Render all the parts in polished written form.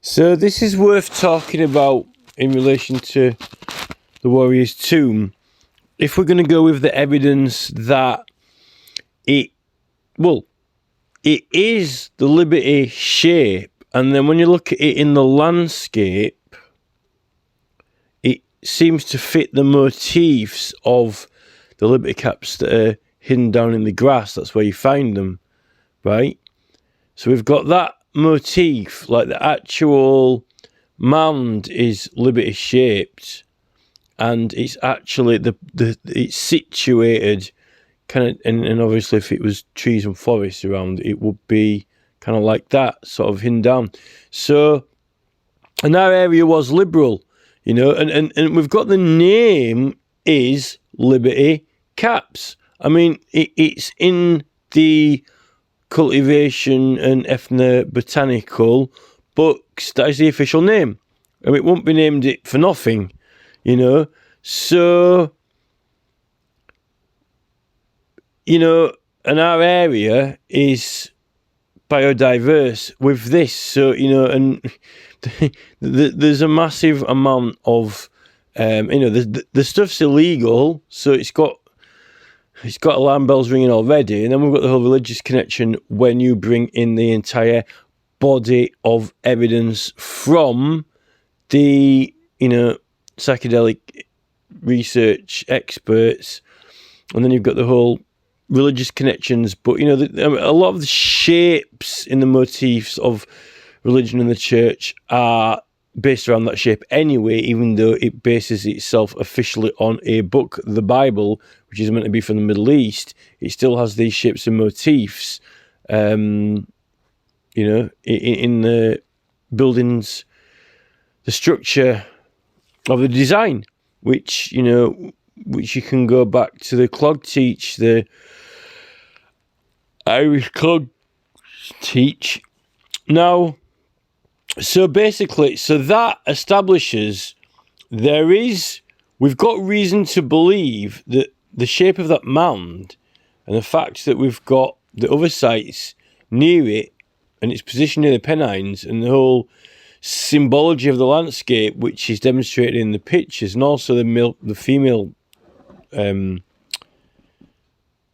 So this is worth talking about in relation to the Warrior's Tomb. If we're going to go with the evidence that it is the Liberty shape, and then when you look at it in the landscape, it seems to fit the motifs of the Liberty caps that are hidden down in the grass. That's where you find them, right? So we've got that motif, like the actual mound is Liberty shaped, and it's actually it's situated kind of, and obviously if it was trees and forests around, it would be kind of like that, sort of hidden down. So, and our area was liberal, and we've got the name is Liberty Caps. I mean, it's in the cultivation and ethnobotanical books. That is the official name, and it won't be named it for nothing, So, and our area is biodiverse with this. So, and there's a massive amount of, the stuff's illegal. So it's got alarm bells ringing already. And then we've got the whole religious connection when you bring in the entire body of evidence from the, psychedelic research experts. And then you've got the whole religious connections, but a lot of the shapes in the motifs of religion and the church are based around that shape anyway, even though it bases itself officially on a book, the Bible, which is meant to be from the Middle East. It still has these shapes and motifs, in the buildings, the structure of the design, which you can go back to the clog teach, the Irish clog teach. Now, so basically, that establishes we've got reason to believe that the shape of that mound and the fact that we've got the other sites near it and its position near the Pennines and the whole symbology of the landscape, which is demonstrated in the pictures, and also the female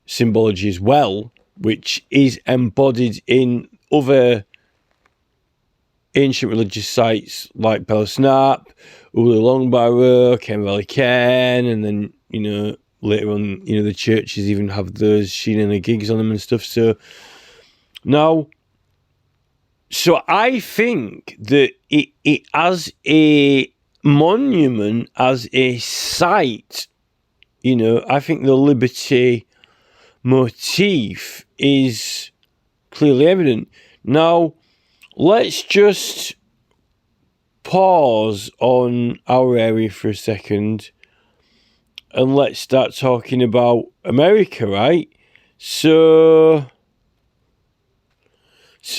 symbology as well, which is embodied in other ancient religious sites like Belasnap, Ullalongbarrow, Ken Valley Ken, and then later on the churches even have those Sheena gigs on them and stuff. So I think that it as a monument, as a site, I think the Liberty motif is clearly evident. Now, let's just pause on our area for a second and let's start talking about America, right? So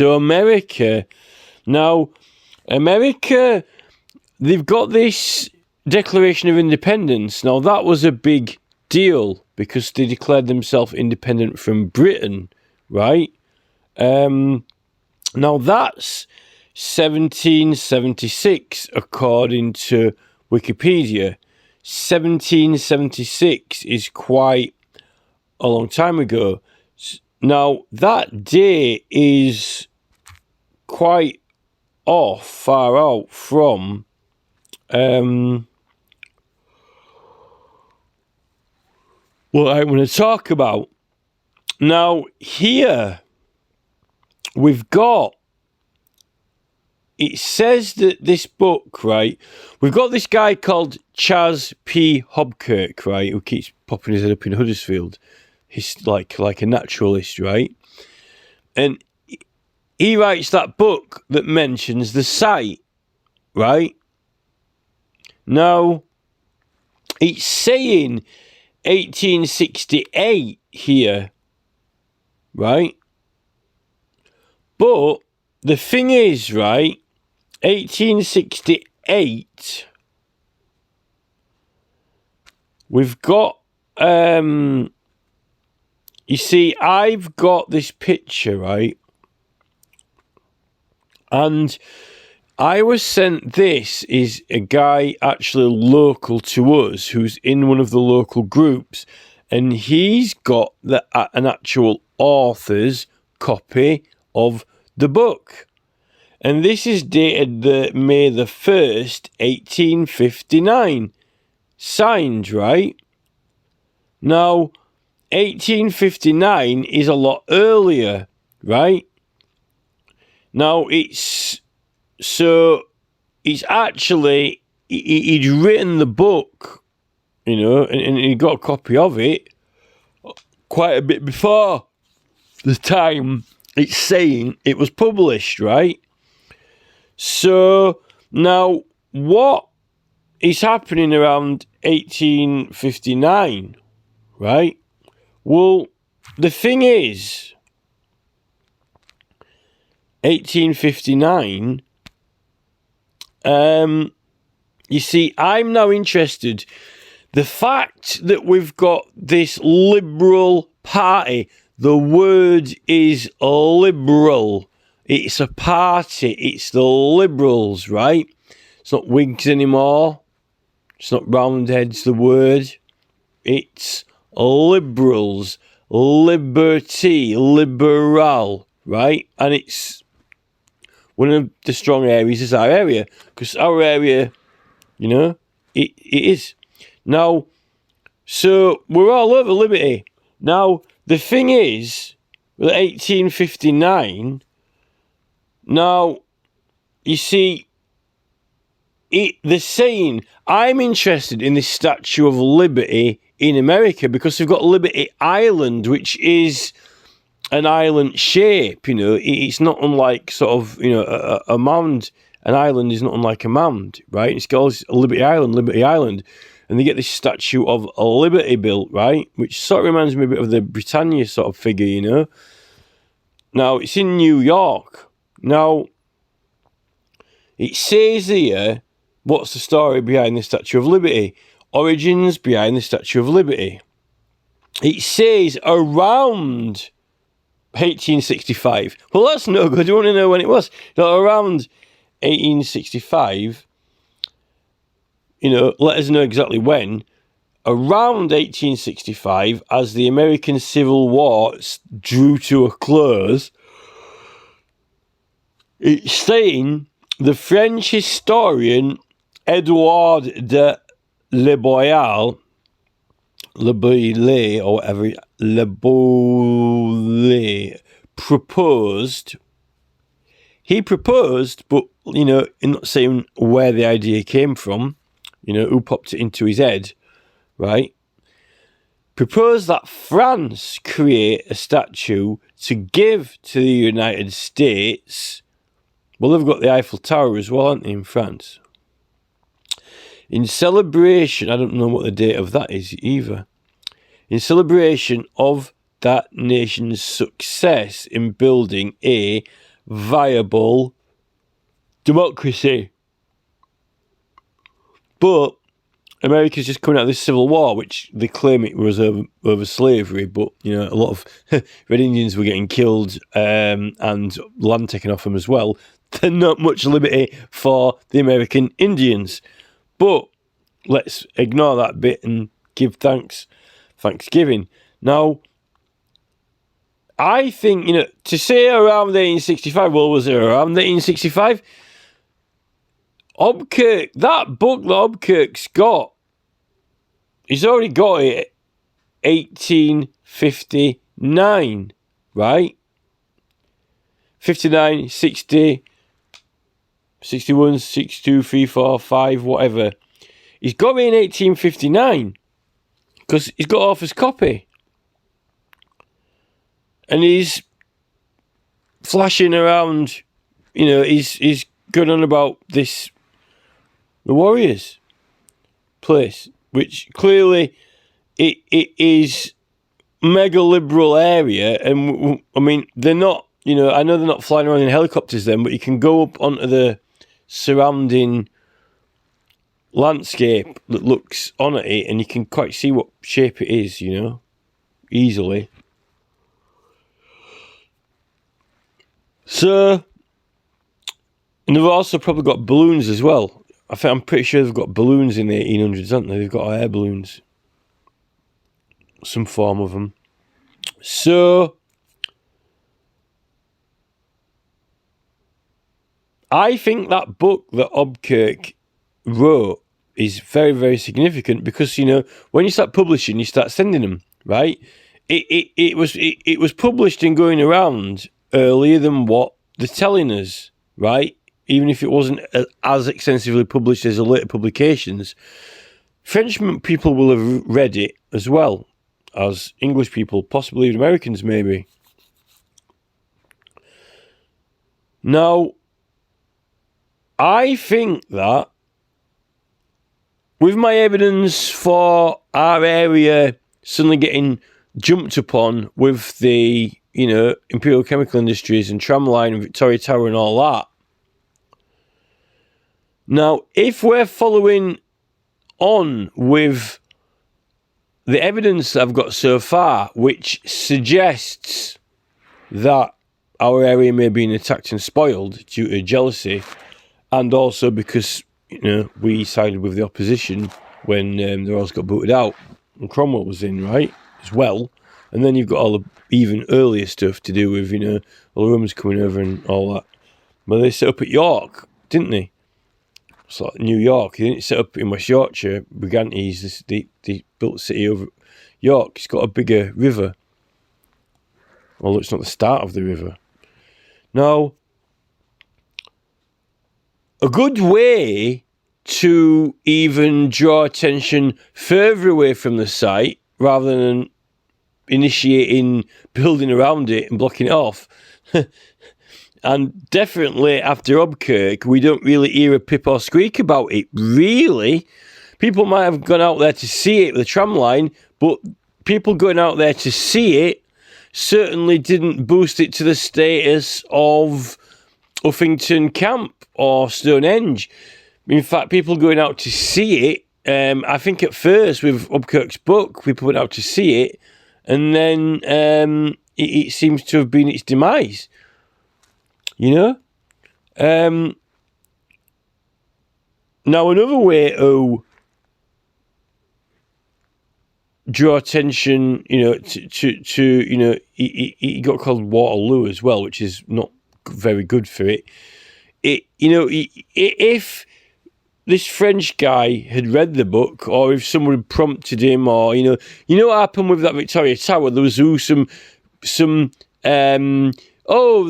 America. Now, America, they've got this Declaration of Independence. Now, that was a big deal because they declared themselves independent from Britain, right? Now, that's 1776, according to Wikipedia. 1776 is quite a long time ago. Now, that day is quite far out from what I want to talk about. Now, here we've got, it says that this book, right, we've got this guy called Chas P. Hobkirk, right, who keeps popping his head up in Huddersfield. He's like a naturalist, right? And he writes that book that mentions the site, right? Now, it's saying 1868 here, right? But the thing is, right, 1868, we've got, you see, I've got this picture, right? And I was sent this is a guy actually local to us who's in one of the local groups, and he's got an actual author's copy of the book. And this is dated May the 1st, 1859. Signed, right? Now, 1859 is a lot earlier, right? Now, it's actually, he'd written the book, you know, and he got a copy of it quite a bit before the time it's saying it was published, right? So, now, what is happening around 1859, right? Well, the thing is, 1859, you see, I'm now interested. The fact that we've got this Liberal Party, the word is liberal. It's a party. It's the Liberals, right? It's not Whigs anymore. It's not Roundheads, the word. It's Liberals. Liberty. Liberal, right? And it's one of the strong areas is our area. Because our area, you know, it is. Now, so we're all over liberty. Now, the thing is, with 1859, now, you see, they're saying, I'm interested in this Statue of Liberty in America because they've got Liberty Island, which is an island shape, you know. It's not unlike sort of, you know, a mound. An island is not unlike a mound, right? It's called Liberty Island. And they get this Statue of Liberty built, right? Which sort of reminds me a bit of the Britannia sort of figure, you know. Now, it's in New York. Now, it says here, what's the story behind the Statue of Liberty? Origins behind the Statue of Liberty. It says around 1865. Well, that's no good. I want to know when it was. So around 1865, you know, let us know exactly when. Around 1865, as the American Civil War drew to a close, it's saying the French historian Edouard de Leboeil, or whatever, Leboeil, proposed. He proposed, but, you know, I'm not saying where the idea came from, you know, who popped it into his head, right? Proposed that France create a statue to give to the United States. Well, they've got the Eiffel Tower as well, haven't they, in France? In celebration, I don't know what the date of that is either. In celebration of that nation's success in building a viable democracy. But America's just coming out of this civil war, which they claim it was over slavery, but, you know, a lot of Red Indians were getting killed and land taken off them as well. There's not much liberty for the American Indians. But let's ignore that bit and give Thanksgiving. Now, I think, you know, to say around 1865, well, was it around 1865? Obkirk, that book that Obkirk's got, he's already got it 1859, right? 59, 60, 61, 62, 3, 4, 5, whatever. He's got it in 1859 because he's got author's copy. And he's flashing around, you know, he's going on about this, the Warriors place, which clearly it is mega liberal area. And I mean, they're not, you know, I know they're not flying around in helicopters then, but you can go up onto the surrounding landscape that looks on at it and you can quite see what shape it is, you know, easily. So, And they've also probably got balloons as well. I'm pretty sure they've got balloons in the 1800s, haven't they? They've got air balloons. Some form of them. So, I think that book that Obkirk wrote is very, very significant because, when you start publishing, you start sending them, right? It was published and going around earlier than what they're telling us, right? Even if it wasn't as extensively published as the later publications, French people will have read it as well as English people, possibly even Americans, maybe. Now, I think that with my evidence for our area suddenly getting jumped upon with the, Imperial Chemical Industries and Tramline and Victoria Tower and all that. Now, if we're following on with the evidence that I've got so far, which suggests that our area may have been attacked and spoiled due to jealousy, and also because, we sided with the opposition when the Royals got booted out, and Cromwell was in, right, as well. And then you've got all the even earlier stuff to do with, all the Romans coming over and all that. But they set up at York, didn't they? It's like New York. They didn't set up in West Yorkshire. Brigantes, they built a city over York. It's got a bigger river. Although it's not the start of the river. Now, a good way to even draw attention further away from the site, rather than initiating building around it and blocking it off, and definitely after Obkirk, we don't really hear a pip or squeak about it, really. People might have gone out there to see it with the tram line, but people going out there to see it certainly didn't boost it to the status of Uffington Camp or Stonehenge. In fact, people going out to see it, I think at first with Obkirk's book, people went out to see it, and then it seems to have been its demise. Now, another way to draw attention, to he got called Waterloo as well, which is not very good for it. If this French guy had read the book, or if someone had prompted him, or what happened with that Victoria Tower? There was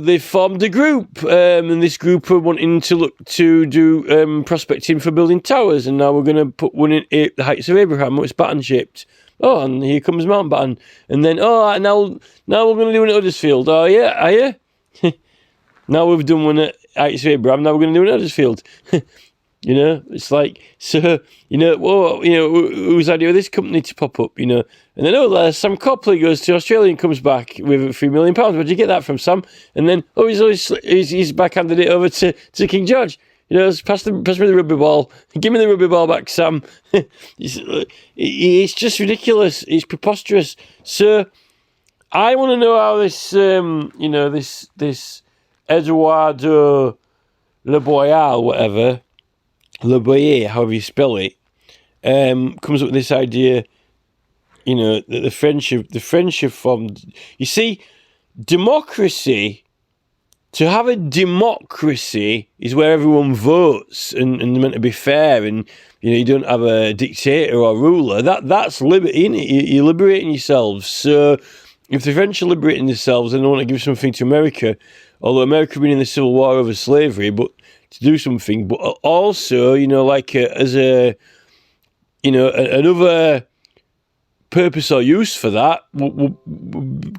they formed a group, and this group are wanting to look to do prospecting for building towers, and now we're going to put one in the Heights of Abraham. It's baton shaped. Oh, and here comes Mountbatten, and then now we're going to do one at Huddersfield. Oh yeah, are you? Now we've done one at Heights of Abraham. Now we're going to do one at Huddersfield. It's like, so, whose idea of this company to pop up, and then, Sam Copley goes to Australia and comes back with £3 million. Where'd you get that from, Sam? And then, he's backhanded it over to King George. Pass me the rugby ball. Give me the rugby ball back, Sam. It's just ridiculous. It's preposterous. So, I want to know how this, this Eduardo Le Boyal, whatever, Le Boyer, however you spell it, comes up with this idea, that the French have formed. You see, democracy, to have a democracy is where everyone votes and they're meant to be fair, and you don't have a dictator or ruler. That's liberty, isn't it? You're liberating yourselves. So if the French are liberating themselves and they want to give something to America, although America been in the Civil War over slavery, but to do something, but also, another purpose or use for that, we'll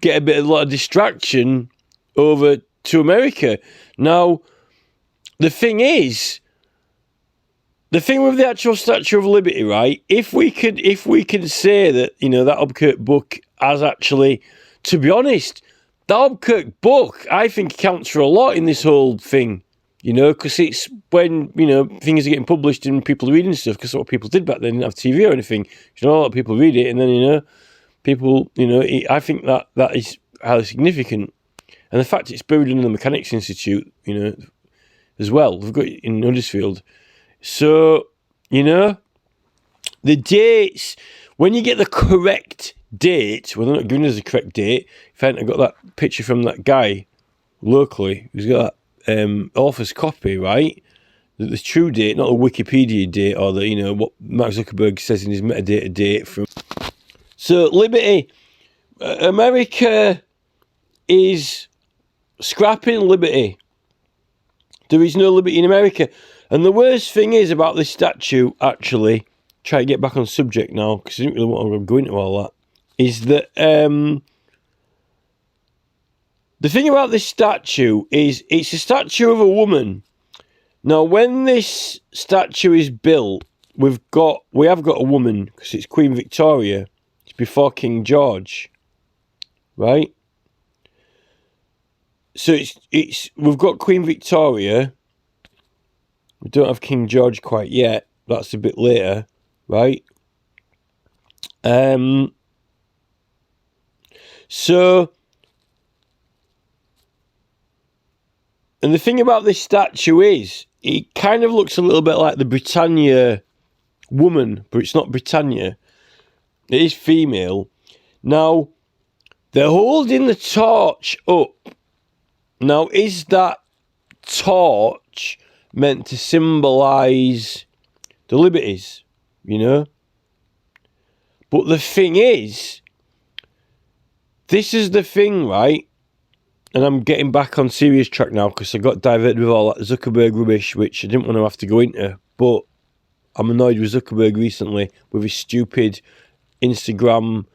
get a lot of distraction over to America. Now, the thing with the actual Statue of Liberty, right? If we could say that, that Obkirk book has actually, to be honest, the Obkirk book, I think, counts for a lot in this whole thing. Because it's when, things are getting published and people are reading stuff, because that's what people did back then. They didn't have TV or anything. A lot of people read it, and then, people, I think that is highly significant. And the fact it's buried in the Mechanics Institute, as well. They've got it in Huddersfield. So, you know, the dates, when you get the correct date, well, they're not giving us the correct date. In fact, I got that picture from that guy locally who's got that author's copy, right? The true date, not the Wikipedia date or the, you know, what Mark Zuckerberg says in his metadata date from. So, Liberty, America is scrapping liberty. There is no liberty in America. And the worst thing is about this statue, actually, try to get back on subject now, because I didn't really want to go into all that, is that the thing about this statue is it's a statue of a woman. Now, when this statue is built, we have got a woman, because it's Queen Victoria. It's before King George, right? So we've got Queen Victoria. We don't have King George quite yet. That's a bit later, right? So, and the thing about this statue is, it kind of looks a little bit like the Britannia woman, but it's not Britannia. It is female. Now, they're holding the torch up. Now, is that torch meant to symbolise the liberties, you know? But the thing is, this is the thing, right? And I'm getting back on serious track now because I got diverted with all that Zuckerberg rubbish, which I didn't want to have to go into. But I'm annoyed with Zuckerberg recently with his stupid Instagram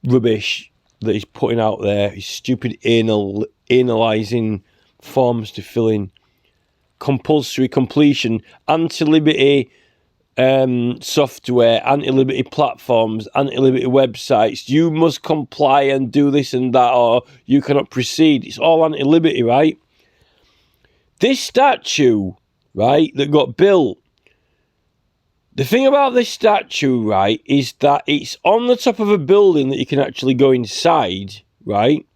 rubbish that he's putting out there. His stupid analysing forms to fill in, compulsory completion, anti-liberty software, anti-liberty platforms, anti-liberty websites. You must comply and do this and that, or you cannot proceed. It's all anti-liberty, right? This statue, right, that got built, the thing about this statue, right, is that it's on the top of a building that you can actually go inside, right?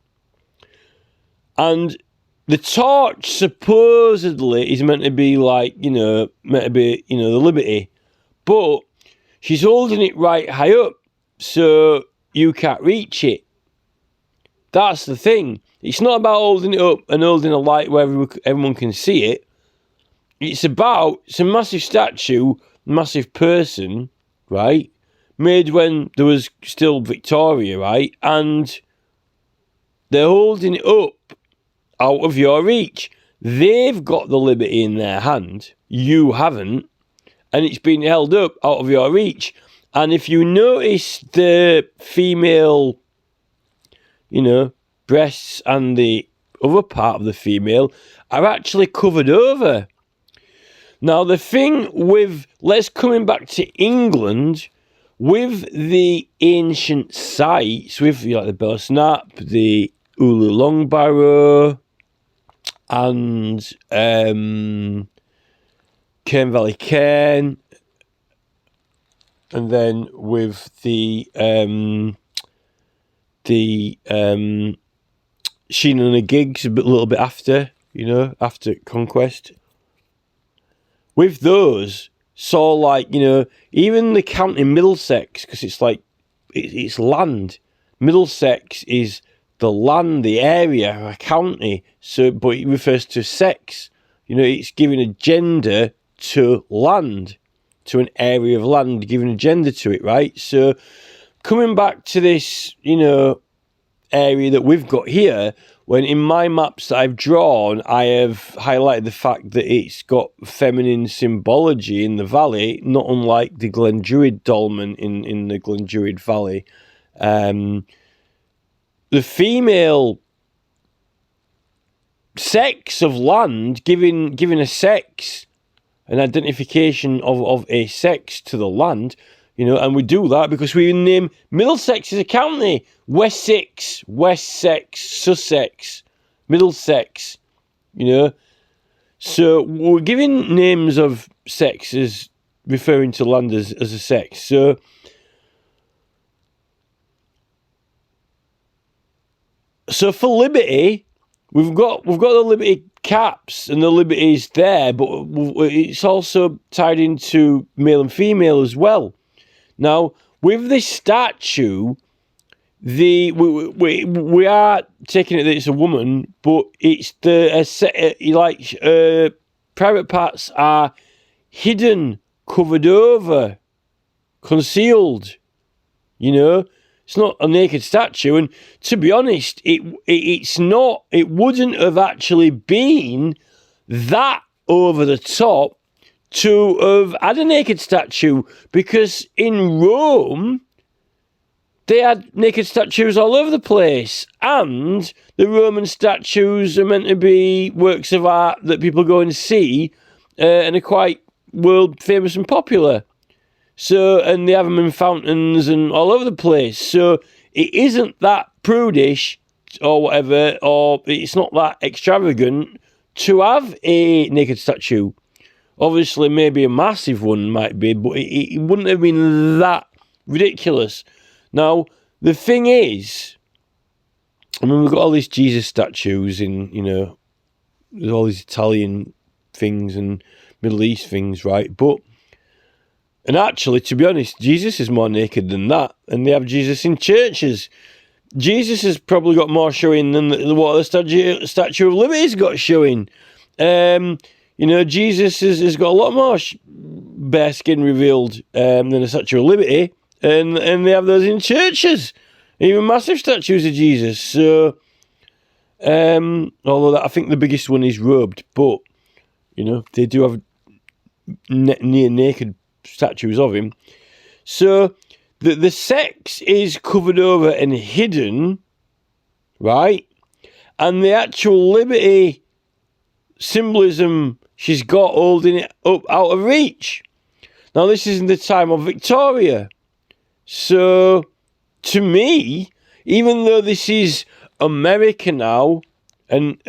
And the torch supposedly is meant to be like, the liberty. But she's holding it right high up, so you can't reach it. That's the thing. It's not about holding it up and holding a light where everyone can see it. It's a massive statue, massive person, right? Made when there was still Victoria, right? And they're holding it up out of your reach. They've got the liberty in their hand. You haven't. And it's been held up out of your reach. And if you notice the female, breasts and the other part of the female are actually covered over. Now, the thing with, let's coming back to England, with the ancient sites, with the Bellasnap, the Ulu Longbarrow, and Cairn Valley Cairn, and then with the Sheen and the Gigs a little bit after, after Conquest. With those, even the county Middlesex, because it's land. Middlesex is the land, the area, a county. So, but it refers to sex. It's giving a gender to land, to an area of land, giving a gender to it, right? So, coming back to this, area that we've got here, when in my maps that I've drawn, I have highlighted the fact that it's got feminine symbology in the valley, not unlike the Glenduid dolmen in the Glenduid Valley. The female sex of land, giving a sex, an identification of a sex to the land, and we do that because we name Middlesex as a county, Wessex, Sussex, Middlesex, So we're giving names of sexes referring to land as a sex. So for liberty, we've got the Liberty caps and the Liberty's there, but it's also tied into male and female as well. Now, with this statue, we are taking it that it's a woman, but it's private parts are hidden, covered over, concealed. You know, it's not a naked statue, and to be honest, it's not. It wouldn't have actually been that over the top to have had a naked statue, because in Rome they had naked statues all over the place, and the Roman statues are meant to be works of art that people go and see, and are quite world famous and popular. So, and they have them in fountains and all over the place. So it isn't that prudish or whatever, or it's not that extravagant to have a naked statue. Obviously, maybe a massive one might be, but it wouldn't have been that ridiculous. Now, the thing is, I mean, we've got all these Jesus statues in, you know, there's all these Italian things and Middle East things, right? And actually, to be honest, Jesus is more naked than that. And they have Jesus in churches. Jesus has probably got more showing than what the Statue of Liberty's got showing. You know, Jesus has got a lot more bare skin revealed than the Statue of Liberty. And they have those in churches. Even massive statues of Jesus. So, although I think the biggest one is robed. But, you know, they do have near naked statues of him. So the sex is covered over and hidden, right? And the actual Liberty symbolism she's got holding it up out of reach. Now, this is in the time of Victoria. So to me, even though this is America now,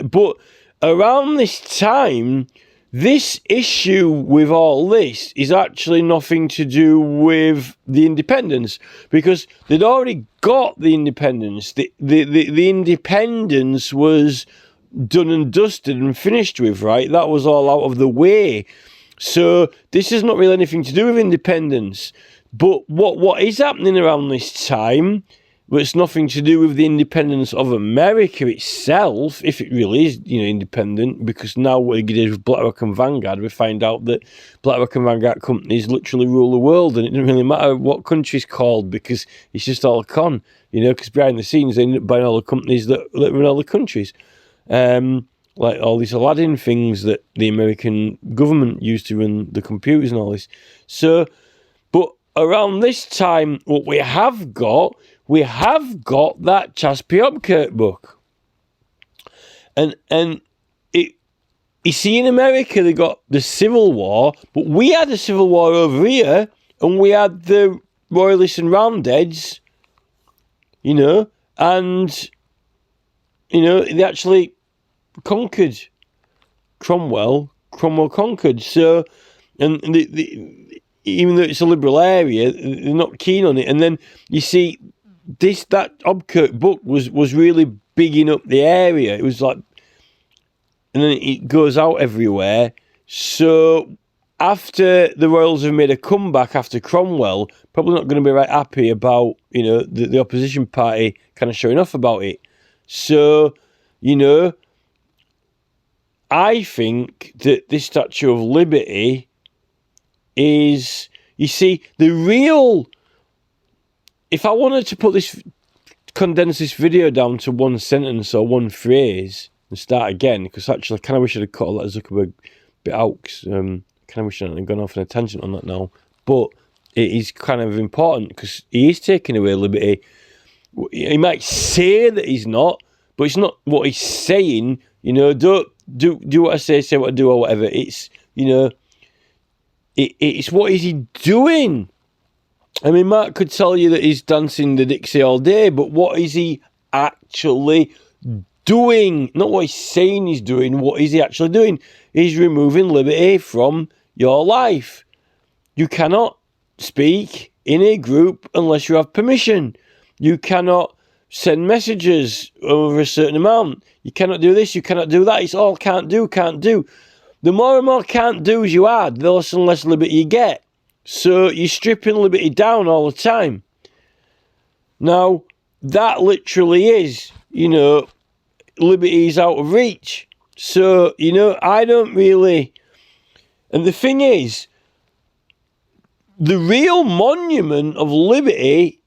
but around this time, this issue with all this is actually nothing to do with the independence, because they'd already got the independence. The independence was done and dusted and finished with, right? That was all out of the way. So this is not really anything to do with independence. But what is happening around this time, but it's nothing to do with the independence of America itself, if it really is, you know, independent, because now what it did with BlackRock and Vanguard, we find out that BlackRock and Vanguard companies literally rule the world, and it doesn't really matter what country's called, because it's just all a con, you know, because behind the scenes they end up buying all the companies that run all the countries. Like all these Aladdin things that the American government used to run the computers and all this. So, but around this time, what we have got that Chas Piopkert book. And it, you see, in America, they got the Civil War, but we had a Civil War over here, and we had the Royalists and Roundheads, you know, and, you know, they actually conquered Cromwell conquered. So, and even though it's a liberal area, they're not keen on it. And then you see that Obkirk book was really bigging up the area. It was like, and then it goes out everywhere. So after the Royals have made a comeback after Cromwell, probably not going to be right happy about, you know, the opposition party kind of showing off about it. So, you know, I think that this Statue of Liberty is, you see, the real, if I wanted to condense this video down to one sentence or one phrase and start again, because actually I kind of wish I'd have cut all that Zuckerberg bit out, kind of wish I hadn't gone off on a tangent on that now, but it is kind of important because he is taking away liberty. He might say that he's not, but it's not what he's saying. You know, don't do what I say what I do, or whatever. It's, you know, it's what is he doing? I mean, Mark could tell you that he's dancing the Dixie all day, but what is he actually doing? Not what he's saying he's doing, what is he actually doing? He's removing liberty from your life. You cannot speak in a group unless you have permission. You cannot send messages over a certain amount. You cannot do this, you cannot do that. It's all can't do, can't do. The more and more can't do's you add, the less and less liberty you get. So you're stripping liberty down all the time. Now, that literally is, liberty is out of reach. So, I don't really... And the thing is, the real monument of liberty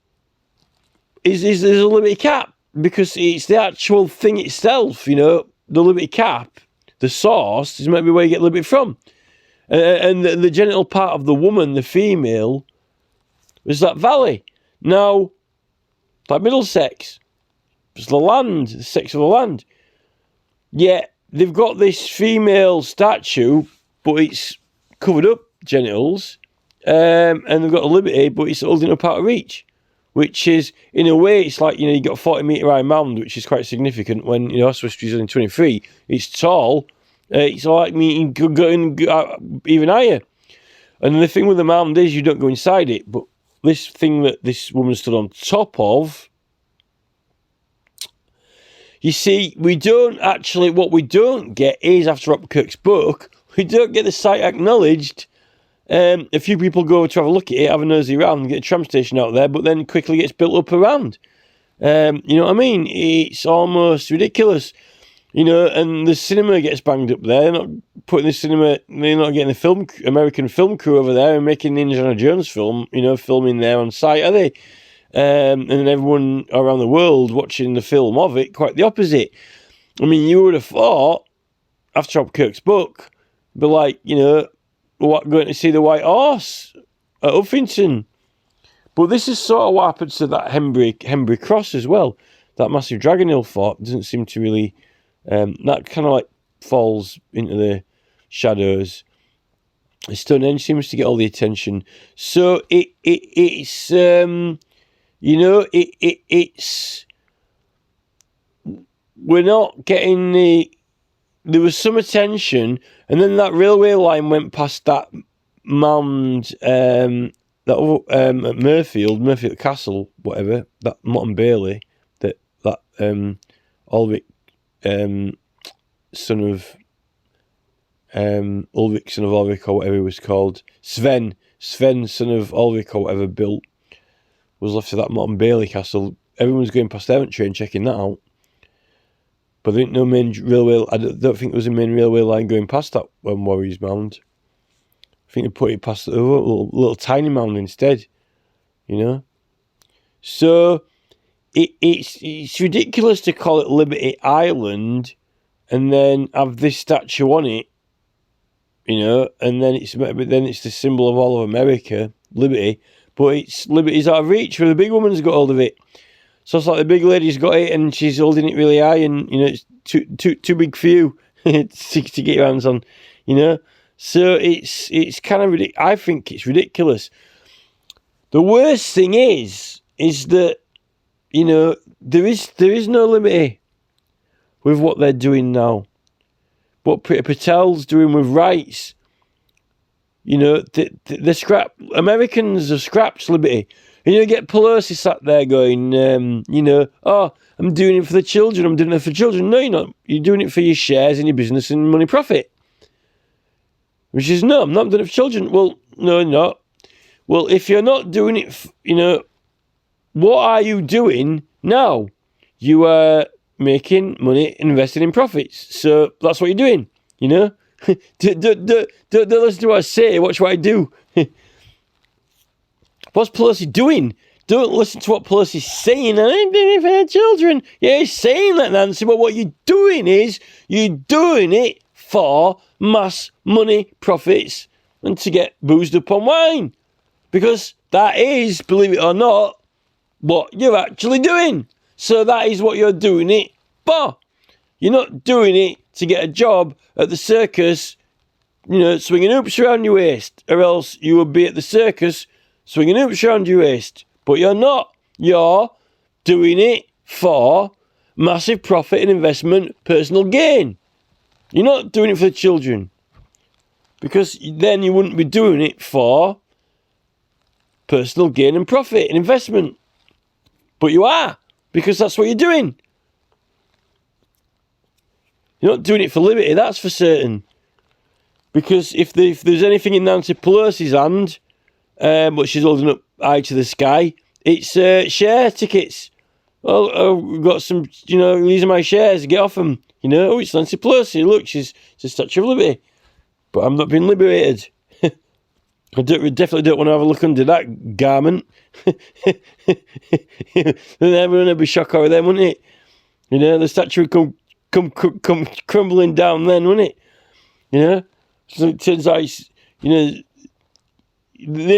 is a liberty cap, because it's the actual thing itself, the liberty cap, the source, is maybe where you get liberty from. And the genital part of the woman, the female, was that valley. Now, like Middlesex, it's the land, the sex of the land. Yet, they've got this female statue, but it's covered up genitals, and they've got a liberty, but it's holding up out of reach. Which is, in a way, it's like, you've got a 40 metre high mound, which is quite significant when, Oswestry Street's only 23. It's tall. It's like me going even higher. And the thing with the mound is you don't go inside it. But this thing that this woman stood on top of, you see, what we don't get is, after Robert Kirk's book, we don't get the site acknowledged. A few people go to have a look at it, have a nosy around, get a tram station out there, but then quickly gets built up around. You know what I mean? It's almost ridiculous. And the cinema gets banged up there. They're not putting the cinema, they're not getting the American film crew over there and making the Indiana Jones film, filming there on site, are they? And then everyone around the world watching the film of it, quite the opposite. I mean, you would have thought, after Rob Kirk's book, but going to see the White Horse at Uffington. But this is sort of what happened to that Hembury Cross as well. That massive Dragon Hill fort doesn't seem to really... that kind of falls into the shadows. Stonehenge seems to get all the attention. So it's... it's... We're not getting the... There was some attention, and then that railway line went past that mound, at Murfield Castle, whatever, that Motte Bailey, that Ulrich, son of Ulrich, son of Ulrich, or whatever he was called, Sven, son of Ulrich, or whatever, built, was left to that Motte Bailey Castle. Everyone was going past Daventry and checking that out. But there ain't no main railway. I don't think there was a main railway line going past that Warriors Mound. I think they put it past a little tiny mound instead. So it's ridiculous to call it Liberty Island, and then have this statue on it. And then it's the symbol of all of America, liberty. But liberty's out of reach, where the big woman's got hold of it. So it's like the big lady's got it and she's holding it really high, and it's too big for you to get your hands on, So it's kind of ridiculous. I think it's ridiculous. The worst thing is that there is no liberty with what they're doing now. What Priti Patel's doing with rights, the scrap Americans have scrapped liberty. And you get Pelosi sat there going, oh, I'm doing it for the children, I'm doing it for children. No, you're not. You're doing it for your shares in your business and money profit. Which is, no, I'm not doing it for children. Well, no, you're not. Well, if you're not doing it, what are you doing now? You are making money, investing in profits. So that's what you're doing, Don't listen to what I say, watch what I do. What's Pelosi doing? Don't listen to what Pelosi's saying. I'm doing it for the children. Yeah, he's saying that, Nancy, but what you're doing is you're doing it for mass money profits and to get boozed up on wine. Because that is, believe it or not, what you're actually doing. So that is what you're doing it for. You're not doing it to get a job at the circus, swinging hoops around your waist, or else you would be at the circus swinging hoops around your waist. But you're not. You're doing it for massive profit and investment, personal gain. You're not doing it for the children. Because then you wouldn't be doing it for personal gain and profit and investment. But you are. because that's what you're doing. You're not doing it for liberty, that's for certain. Because if there's anything in Nancy Pelosi's hand, but she's holding up high to the sky, it's share tickets. Oh, we've got some, these are my shares, get off them. Oh, it's Nancy Pelosi, look, she's a Statue of Liberty. But I'm not being liberated. I definitely don't want to have a look under that garment. Then everyone would be shocked over them, wouldn't it? The statue would come crumbling down then, wouldn't it? So it turns out, they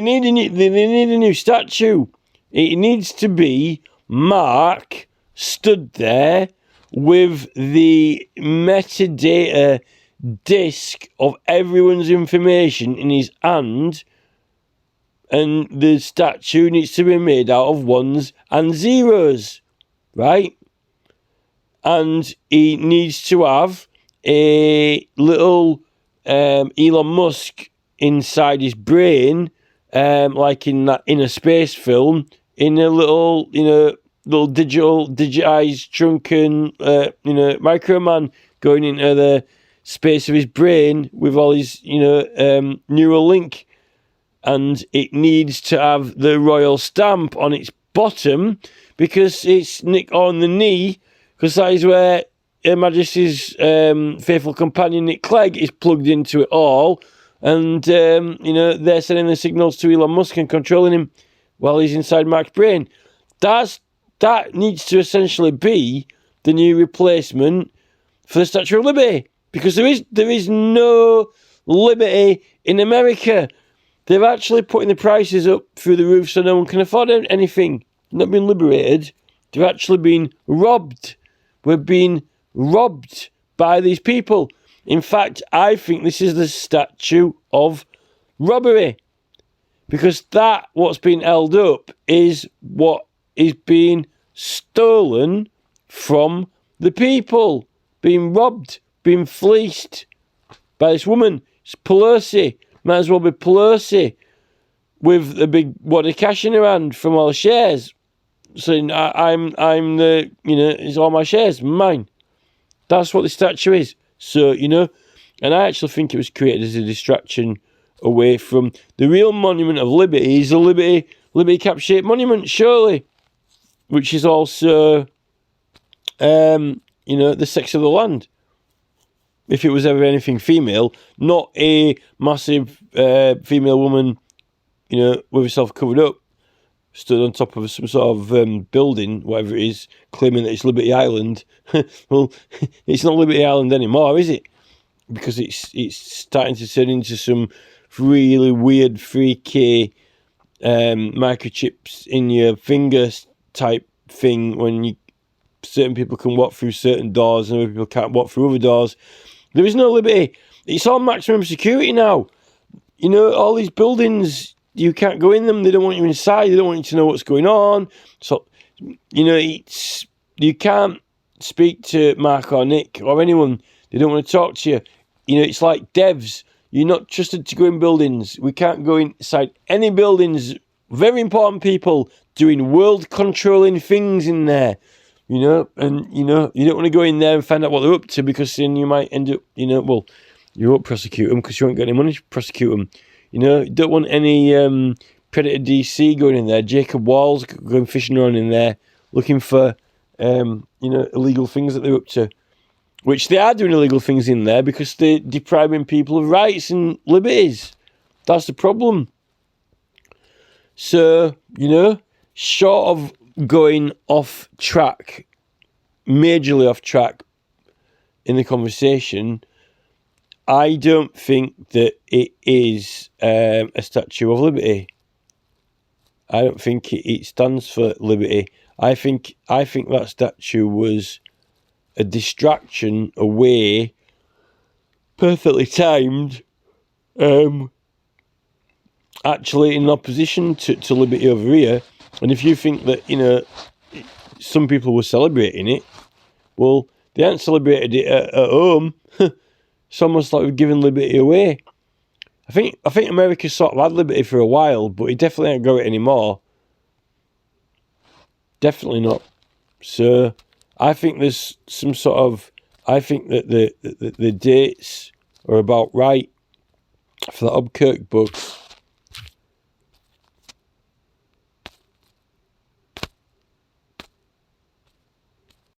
need a new statue. It needs to be Mark stood there with the metadata disk of everyone's information in his hand, and the statue needs to be made out of ones and zeros, right? And he needs to have a little Elon Musk inside his brain, like in that Inner Space film, in a little, little digitized, shrunken, Micro Man going into the space of his brain with all his, neural link. And it needs to have the royal stamp on its bottom because it's Nick on the knee, because that is where Her Majesty's faithful companion Nick Clegg is plugged into it all. And, they're sending the signals to Elon Musk and controlling him while he's inside Mark's brain. That needs to essentially be the new replacement for the Statue of Liberty. Because there is no liberty in America. They're actually putting the prices up through the roof so no one can afford anything. Not being liberated. They're actually being robbed. We're being robbed by these people. In fact, I think this is the statue of robbery. Because what's being held up is what is being stolen from the people. Being robbed, being fleeced by this woman. It's Pelosi. Might as well be Pelosi with a big wad of cash in her hand from all the shares. Saying, I'm the, it's all my shares, mine. That's what the statue is. So, and I actually think it was created as a distraction away from the real monument of liberty. Is the Liberty Cap-shaped monument, surely. Which is also, the sex of the land. If it was ever anything female, not a massive female woman, with herself covered up, stood on top of some sort of building, whatever it is, claiming that it's Liberty Island. Well, it's not Liberty Island anymore, is it? Because it's starting to turn into some really weird, freaky microchips in your fingers type thing when certain people can walk through certain doors and other people can't walk through other doors. There is no liberty. It's all maximum security now. All these buildings, you can't go in them. They don't want you inside. They don't want you to know what's going on. So, you can't speak to Mark or Nick or anyone. They don't want to talk to you. It's like devs. You're not trusted to go in buildings. We can't go inside any buildings. Very important people doing world-controlling things in there. And, you don't want to go in there and find out what they're up to, because then you might end up, you won't prosecute them because you won't get any money to prosecute them. You don't want any Predator DC going in there, Jacob Walls going fishing around in there, looking for, illegal things that they're up to. Which they are doing illegal things in there because they're depriving people of rights and liberties. That's the problem. So, short of going off track, majorly off track in the conversation, I don't think that it is a Statue of Liberty. I don't think it stands for liberty. I think that statue was a distraction away, perfectly timed, actually in opposition to liberty over here. And if you think that, some people were celebrating it, well, they hadn't celebrated it at home. It's almost like we've given liberty away. I think America sort of had liberty for a while, but it definitely ain't got it anymore. Definitely not. So I think there's some sort of, I think that the dates are about right for the Hobkirk books.